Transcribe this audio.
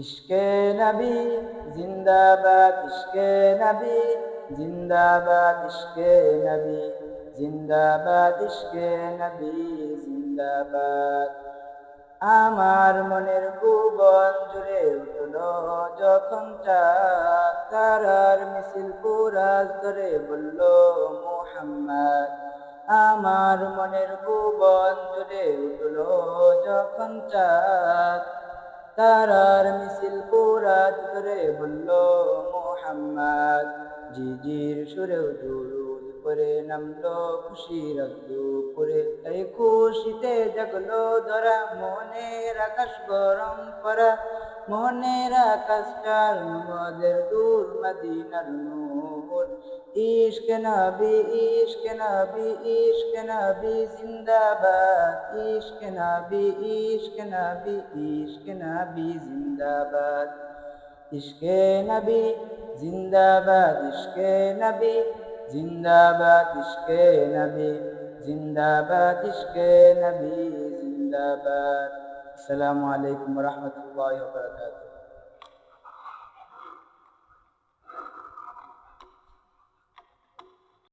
ইশকে নবী জিন্দাবাদ, ইশকে নবী জিন্দাবাদ, ইশকে নবী জিন্দাবাদ, ইশকে নবী জিন্দাবাদ। আমার মনের ভুবন জুড়ে উঠল যখন চাঁদ, তারার মিছিল পুরাজ ধরে বলল মুহাম্মদ। আমার মনের ভুবন জুড়ে উঠল যখন চাঁদ, তারার মিছিল পুরাজ ধরে বলল মুহাম্মদ। ঝিঝির সুরেও দুরুদ করে নামলো খুশির দুপুরে, তাই খুশিতে জাগলো ধরা মনের আকাশ গরম করা, মনের আকাশটার মদের দূর মদিনার নূর। ইশকে নবী, ইশকে নবী, ইশকে নবী জিন্দাবাদ, ইশকে নবী, ইশকে নবী, ইশকে নবী জিন্দাবাদ। ইশকে নবী জিন্দাবাদ, ইশকে নবী জিন্দাবাদ, ইশকে নবী জিন্দাবাদ, ইশকে নবী জিন্দাবাদ। আসসালামু আলাইকুম ওয়া রাহমাতুল্লাহি ওয়া বারাকাতুহু।